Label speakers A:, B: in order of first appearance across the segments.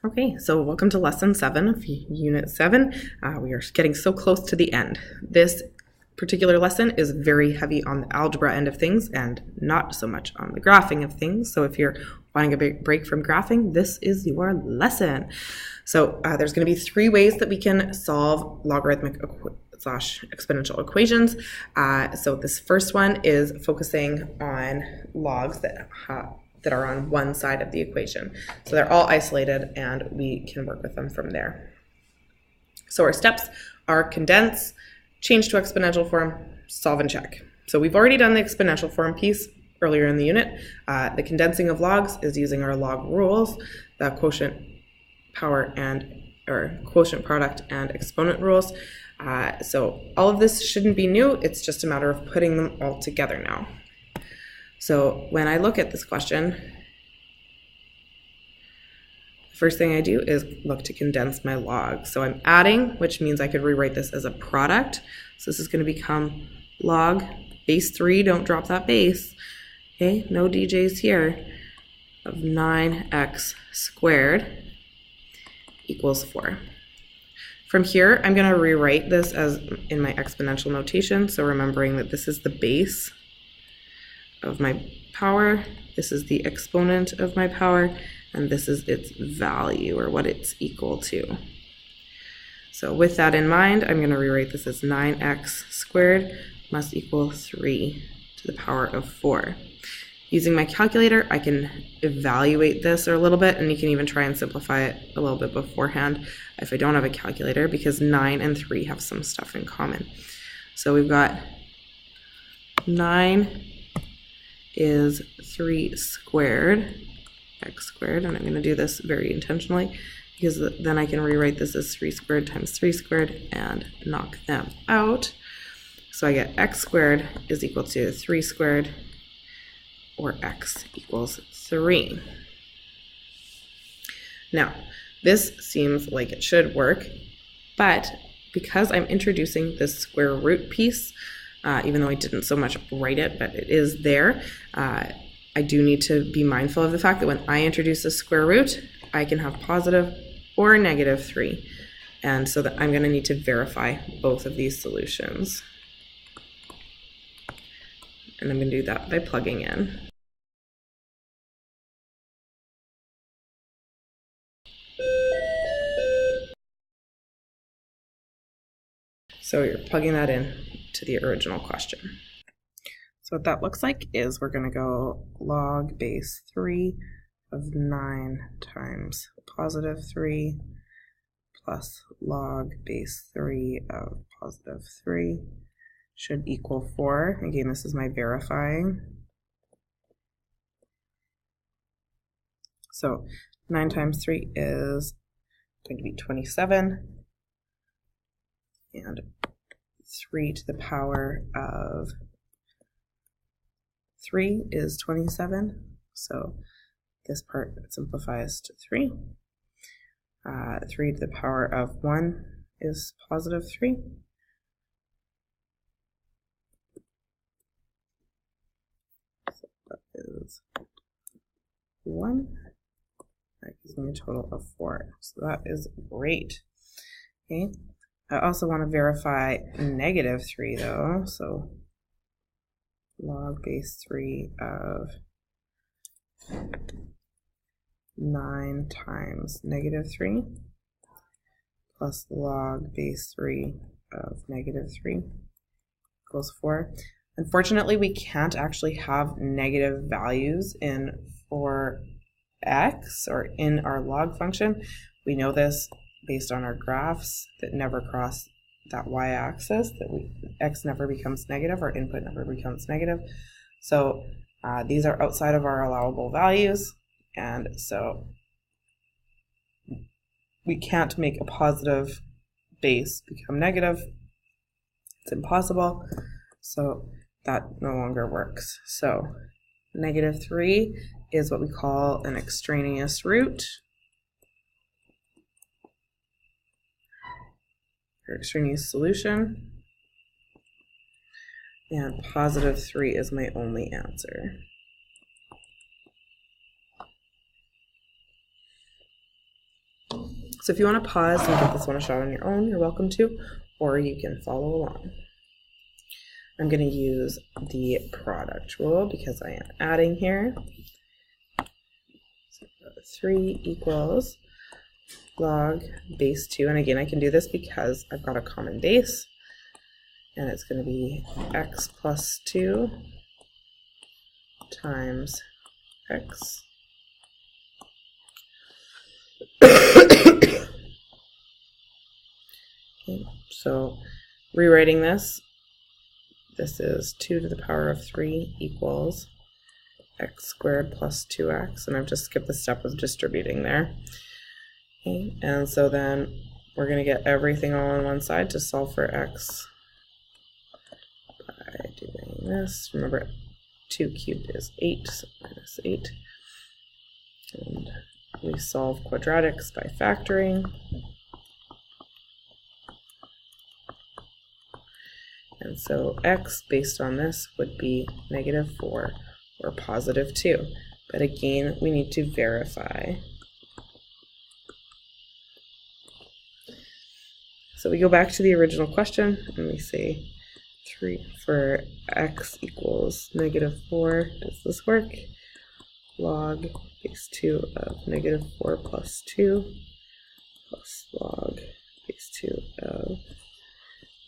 A: Okay, so welcome to lesson 7 of unit 7. We are getting so close to the end. This particular lesson is very heavy on the algebra end of things and not so much on the graphing of things. So if you're wanting a big break from graphing, this is your lesson. So there's going to be 3 ways that we can solve logarithmic slash exponential equations. So this first one is focusing on logs that are on one side of the equation. So they're all isolated and we can work with them from there. So our steps are condense, change to exponential form, solve and check. So we've already done the exponential form piece earlier in the unit. The condensing of logs is using our log rules, the quotient product and exponent rules. So all of this shouldn't be new. It's just a matter of putting them all together now. So when I look at this question, the first thing I do is look to condense my log. So I'm adding, which means I could rewrite this as a product. So this is going to become log base 3, don't drop that base. Okay, no DJs here, of 9x squared equals 4. From here, I'm going to rewrite this as in my exponential notation. So remembering that this is the base of my power, this is the exponent of my power, and this is its value, or what it's equal to. So with that in mind, I'm going to rewrite this as 9x squared must equal 3 to the power of 4. Using my calculator, I can evaluate this a little bit, and you can even try and simplify it a little bit beforehand if I don't have a calculator, because 9 and 3 have some stuff in common. So we've got 9 is 3 squared, x squared, and I'm going to do this very intentionally because then I can rewrite this as 3 squared times 3 squared and knock them out. So I get x squared is equal to 3 squared, or x equals 3. Now, this seems like it should work, but because I'm introducing this square root piece, even though I didn't so much write it, but it is there, I do need to be mindful of the fact that when I introduce a square root, I can have positive or negative 3. And so that I'm going to need to verify both of these solutions. And I'm going to do that by plugging in. So you're plugging that in to the original question. So what that looks like is we're going to go log base 3 of 9 times positive 3 plus log base 3 of positive 3 should equal 4. Again, this is my verifying. So 9 times 3 is going to be 27. And 3 to the power of 3 is 27, so this part simplifies to 3. 3 to the power of 1 is positive 3. So that is 1. That gives me a total of 4. So that is great. Okay. I also want to verify negative 3 though, so log base 3 of 9 times negative 3 plus log base 3 of negative 3 equals 4. Unfortunately, we can't actually have negative values in for x or in our log function. We know this based on our graphs that never cross that y-axis, that x never becomes negative, our input never becomes negative. So these are outside of our allowable values, and so we can't make a positive base become negative. It's impossible, so that no longer works. So negative 3 is what we call an extraneous root, or extraneous solution, and positive 3 is my only answer. So if you want to pause and give this one a shot on your own, you're welcome to, or you can follow along. I'm going to use the product rule because I am adding here. So 3 equals log base 2, and again I can do this because I've got a common base, and it's going to be x plus 2 times x. Okay, so rewriting this, this is 2 to the power of 3 equals x squared plus 2x, and I've just skipped the step of distributing there. Okay, and so then we're going to get everything all on one side to solve for x by doing this. Remember, 2 cubed is 8, so minus 8. And we solve quadratics by factoring. And so x based on this would be -4 or +2. But again, we need to verify. So we go back to the original question and we say 3 for x equals -4. Does this work? Log base 2 of -4 plus 2 plus log base 2 of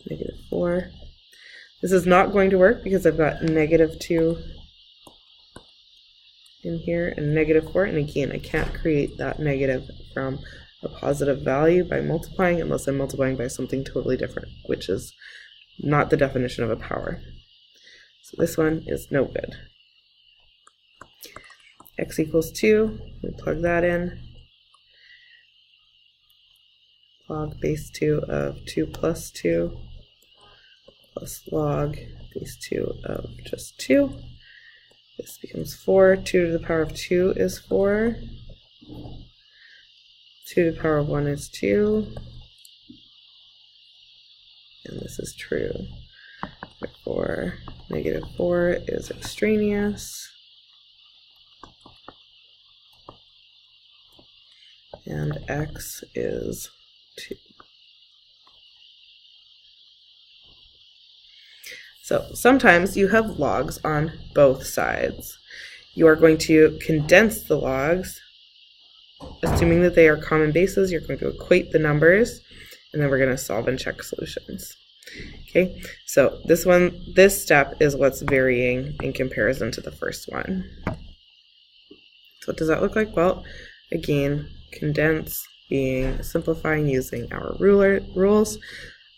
A: -4. This is not going to work because I've got -2 in here and -4, and again I can't create that negative from a positive value by multiplying unless I'm multiplying by something totally different, which is not the definition of a power. So this one is no good. X equals 2, we plug that in. Log base 2 of 2 plus 2 plus log base 2 of just 2. This becomes 4. 2 to the power of 2 is 4. 2 to the power of 1 is 2. And this is true. Therefore, -4 is extraneous. And x is 2. So sometimes you have logs on both sides. You are going to condense the logs, assuming that they are common bases. You're going to equate the numbers, and then we're going to solve and check solutions. Okay, so this step is what's varying in comparison to the first one. So what does that look like? Well, again, condense being simplifying using our rules.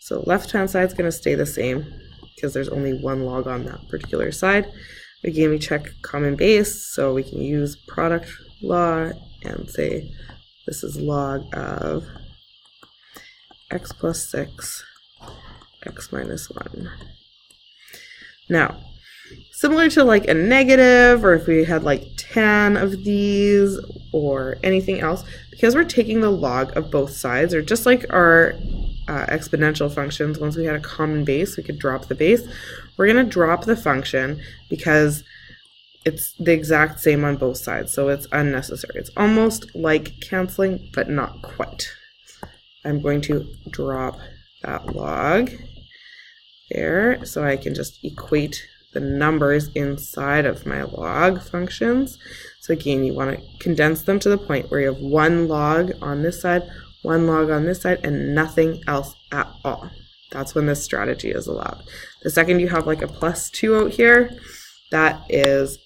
A: So left-hand side is going to stay the same because there's only one log on that particular side. Again, we check common base, so we can use product law and say this is log of x plus 6, x minus 1. Now, similar to like a negative, or if we had like 10 of these or anything else, because we're taking the log of both sides, or just like our exponential functions, once we had a common base, we could drop the base. We're going to drop the function because it's the exact same on both sides, so it's unnecessary. It's almost like canceling, but not quite. I'm going to drop that log there so I can just equate the numbers inside of my log functions. So again, you want to condense them to the point where you have one log on this side, one log on this side, and nothing else at all. That's when this strategy is allowed. The second you have like a +2 out here, that is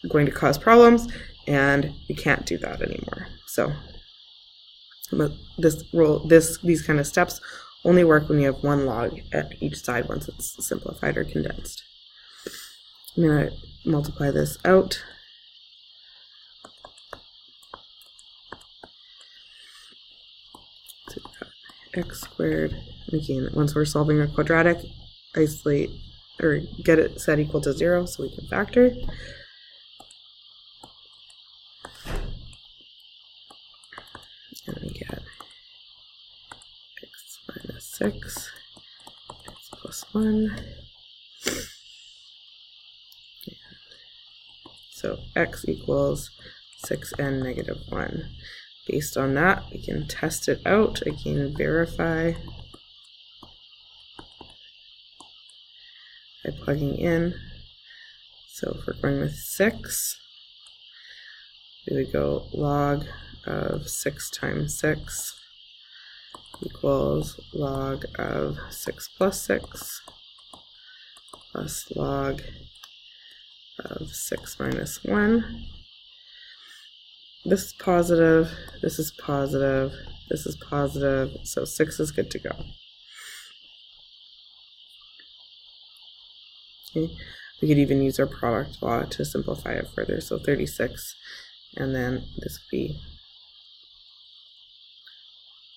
A: going to cause problems, and you can't do that anymore. So these kind of steps only work when you have one log at each side once it's simplified or condensed. I'm going to multiply this out. So x squared. Again, once we're solving a quadratic, isolate or get it set equal to 0 so we can factor. And we get x minus 6, x plus 1. So x equals 6 and -1. Based on that, we can test it out. I can verify by plugging in. So if we're going with 6, we would go log of 6 times 6 equals log of 6 plus 6 plus log of 6 minus 1. This is positive, this is positive, this is positive, so 6 is good to go. Okay. We could even use our product law to simplify it further. So 36, and then this would be,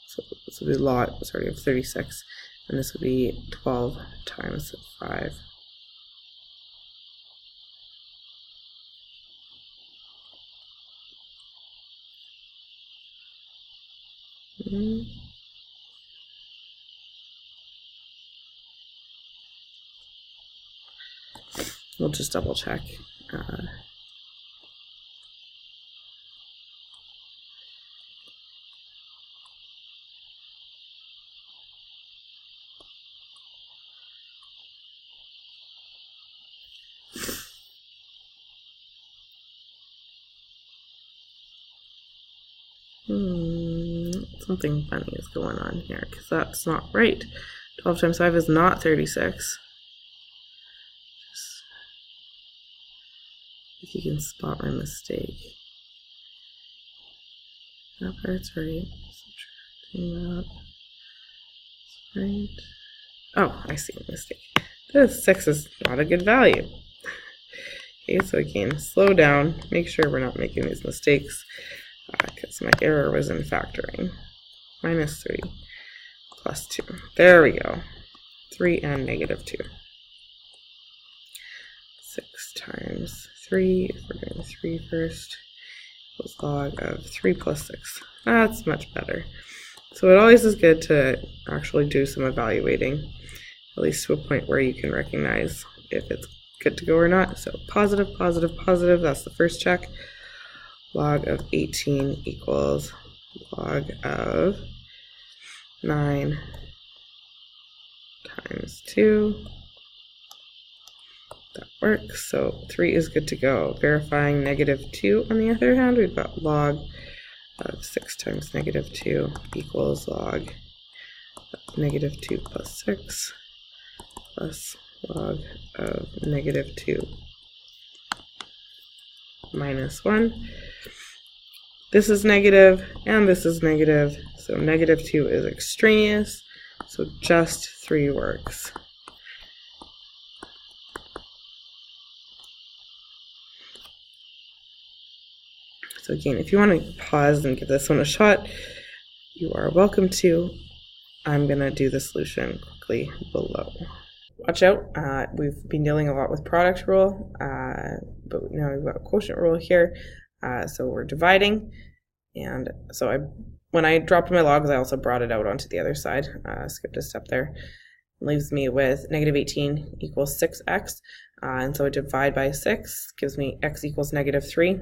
A: so this would be log, sorry, of 36, and this would be 12 times 5. We'll just double check. Something funny is going on here because that's not right. 12 times 5 is not 36. If you can spot my mistake. That part's right. Subtracting that. Right. Oh, I see a mistake. This 6 is not a good value. Okay, so again, slow down, make sure we're not making these mistakes because my error was in factoring. Minus 3 plus 2. There we go. 3 and negative 2. 6 times 3, if we're doing 3 first, equals log of 3 plus 6. That's much better. So it always is good to actually do some evaluating, at least to a point where you can recognize if it's good to go or not. So positive, positive, positive, that's the first check. Log of 18 equals log of 9 times 2. That works. So 3 is good to go. Verifying negative 2 on the other hand, we've got log of 6 times negative 2 equals log of negative 2 plus 6 plus log of negative 2 minus 1. This is negative and this is negative, so negative 2 is extraneous, so just 3 works. So again, if you want to pause and give this one a shot, you are welcome to. I'm going to do the solution quickly below. Watch out, we've been dealing a lot with product rule, but now we've got a quotient rule here. So we're dividing, and so when I dropped my logs, I also brought it out onto the other side, skipped a step there. It leaves me with negative 18 equals 6x, and so I divide by 6, gives me x equals negative 3.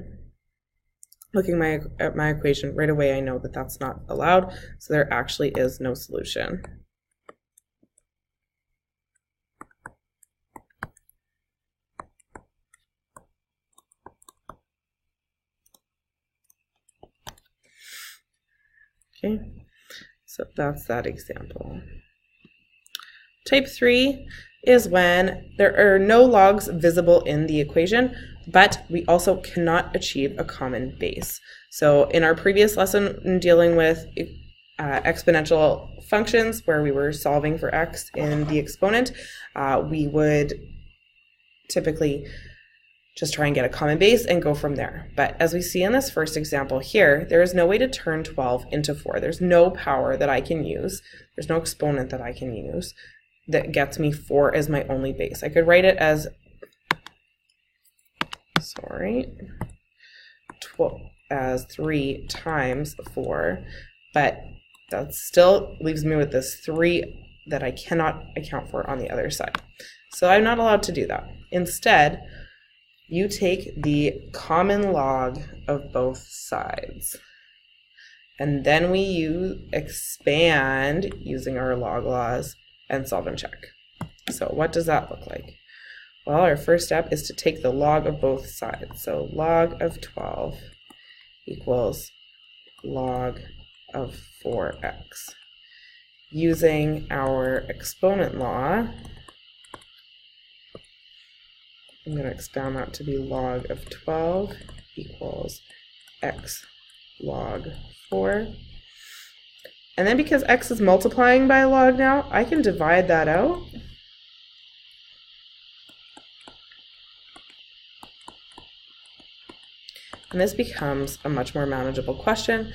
A: Looking at my equation, right away I know that that's not allowed, so there actually is no solution. Okay, so that's that example. Type 3 is when there are no logs visible in the equation, but we also cannot achieve a common base. So in our previous lesson in dealing with exponential functions where we were solving for x in the exponent, we would typically just try and get a common base and go from there. But as we see in this first example here, there is no way to turn 12 into 4. There's no power that I can use. There's no exponent that I can use that gets me 4 as my only base. I could write it as, 12 as 3 times 4, but that still leaves me with this 3 that I cannot account for on the other side. So I'm not allowed to do that. Instead, you take the common log of both sides. And then we expand using our log laws and solve and check. So what does that look like? Well, our first step is to take the log of both sides. So log of 12 equals log of 4x. Using our exponent law, I'm going to expand that to be log of 12 equals x log 4. And then because x is multiplying by log now, I can divide that out. And this becomes a much more manageable question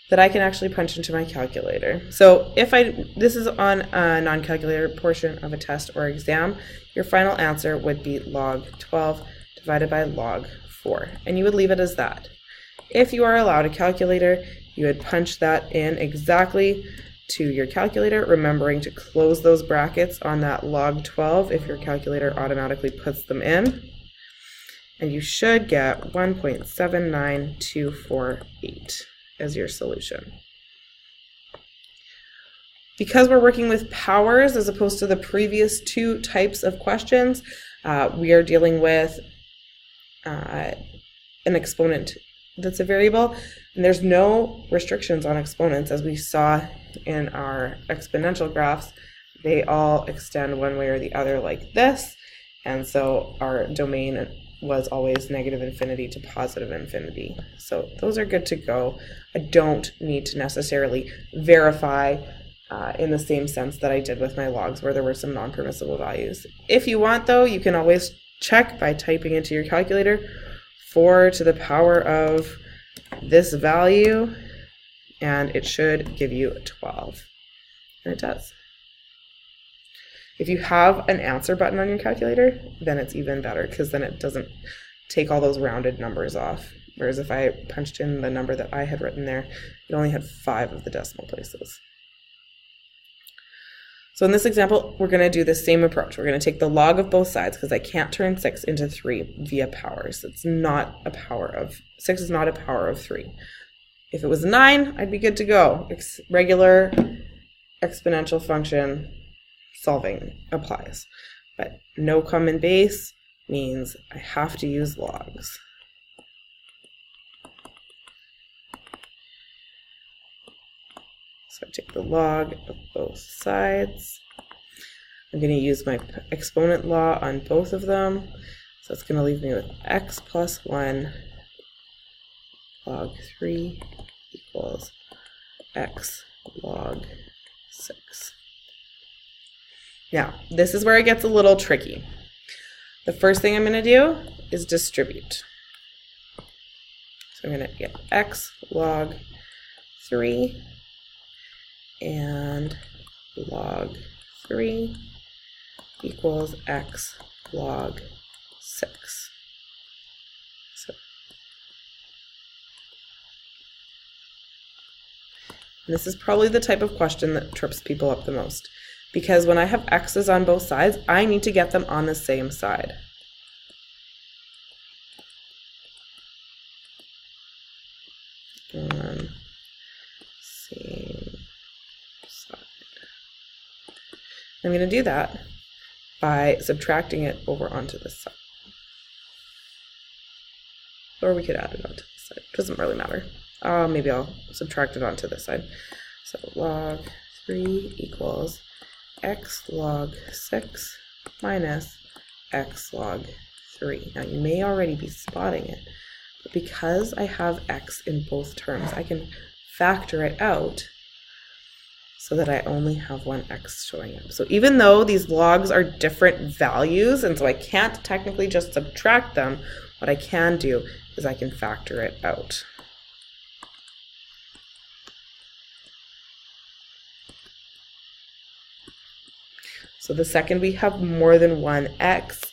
A: that I can actually punch into my calculator. So if this is on a non-calculator portion of a test or exam, your final answer would be log 12 divided by log 4, and you would leave it as that. If you are allowed a calculator, you would punch that in exactly to your calculator, remembering to close those brackets on that log 12 if your calculator automatically puts them in. And you should get 1.79248 as your solution. Because we're working with powers as opposed to the previous two types of questions, we are dealing with an exponent that's a variable, and there's no restrictions on exponents. As we saw in our exponential graphs, they all extend one way or the other like this, and so our domain was always negative infinity to positive infinity. So those are good to go. I don't need to necessarily verify in the same sense that I did with my logs where there were some non-permissible values. If you want though, you can always check by typing into your calculator 4 to the power of this value, and it should give you 12. And it does. If you have an answer button on your calculator, then it's even better because then it doesn't take all those rounded numbers off. Whereas if I punched in the number that I had written there, it only had 5 of the decimal places. So in this example, we're going to do the same approach. We're going to take the log of both sides because I can't turn 6 into 3 via powers. It's not a power of 6 is not a power of 3. If it was 9, I'd be good to go. Regular exponential function solving applies. But no common base means I have to use logs. So I take the log of both sides. I'm going to use my exponent law on both of them. So it's going to leave me with x plus 1 log 3 equals x log 6. Now, this is where it gets a little tricky. The first thing I'm going to do is distribute. So I'm going to get x log 3 and log 3 equals x log 6. So, this is probably the type of question that trips people up the most, because when I have x's on both sides, I need to get them on the same side. Same side. I'm going to do that by subtracting it over onto this side. Or we could add it onto this side. Doesn't really matter. Maybe I'll subtract it onto this side. So log 3 equals x log 6 minus x log 3. Now you may already be spotting it, but because I have x in both terms, I can factor it out so that I only have one x showing up. So even though these logs are different values, and so I can't technically just subtract them, what I can do is I can factor it out. So the second we have more than one x,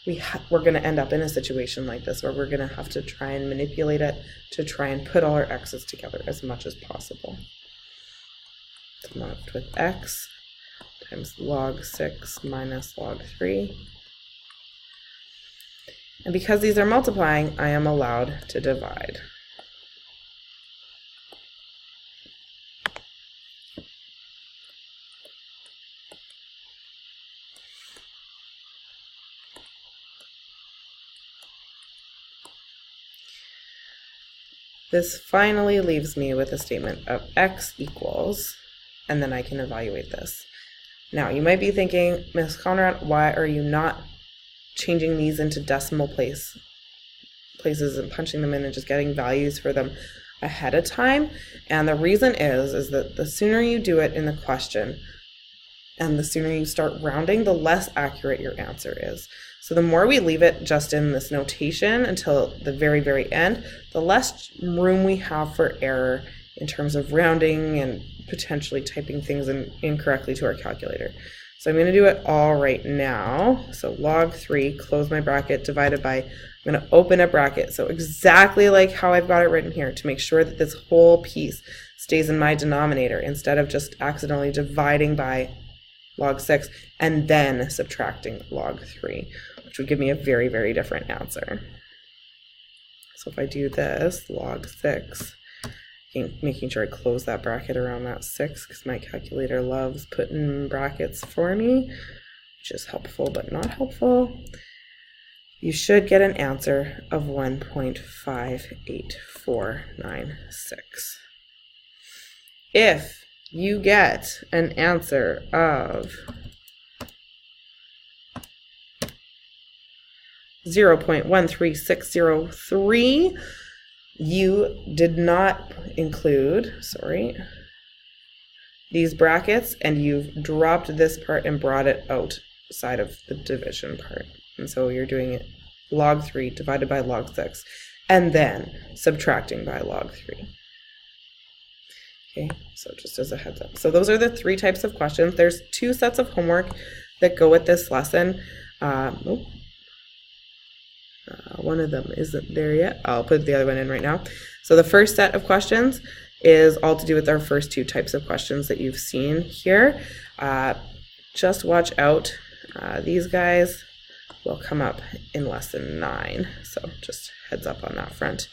A: we're going to end up in a situation like this where we're going to have to try and manipulate it to try and put all our x's together as much as possible. So I'm left with x times log 6 minus log 3. And because these are multiplying, I am allowed to divide. this finally leaves me with a statement of x equals, and then I can evaluate this. Now, you might be thinking, Ms. Conrad, why are you not changing these into decimal places and punching them in and just getting values for them ahead of time? And the reason is that the sooner you do it in the question and the sooner you start rounding, the less accurate your answer is. So the more we leave it just in this notation until the very, very end, the less room we have for error in terms of rounding and potentially typing things in incorrectly to our calculator. So I'm going to do it all right now. So log 3, close my bracket, divided by, I'm going to open a bracket. So exactly like how I've got it written here, to make sure that this whole piece stays in my denominator instead of just accidentally dividing by log 6 and then subtracting log 3, which would give me a very, very different answer. So if I do this, log 6, making sure I close that bracket around that 6 because my calculator loves putting brackets for me, which is helpful but not helpful. You should get an answer of 1.58496. If you get an answer of 0.13603, you did not include, these brackets, and you've dropped this part and brought it outside of the division part. And so you're doing it log 3 divided by log 6, and then subtracting by log 3. Okay, so just as a heads up. So those are the 3 types of questions. There's 2 sets of homework that go with this lesson. One of them isn't there yet. I'll put the other one in right now. So the first set of questions is all to do with our first 2 types of questions that you've seen here. Just watch out. These guys will come up in lesson 9. So just heads up on that front.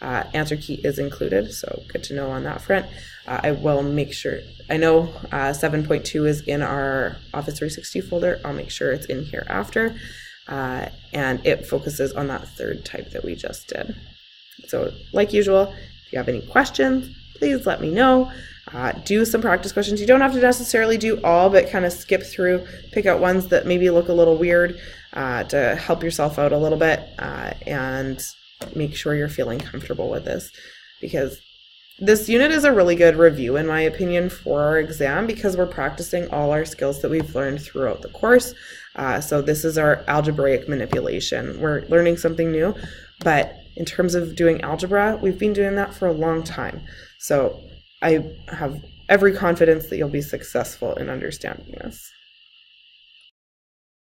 A: Answer key is included, so good to know on that front. I will make sure, I know 7.2 is in our Office 360 folder. I'll make sure it's in here after. And it focuses on that 3rd type that we just did. So like usual, if you have any questions, please let me know. Do some practice questions. You don't have to necessarily do all, but kind of skip through, pick out ones that maybe look a little weird to help yourself out a little bit, and make sure you're feeling comfortable with this, because this unit is a really good review, in my opinion, for our exam, because we're practicing all our skills that we've learned throughout the course. So this is our algebraic manipulation. We're learning something new, but in terms of doing algebra, we've been doing that for a long time. So I have every confidence that you'll be successful in understanding this.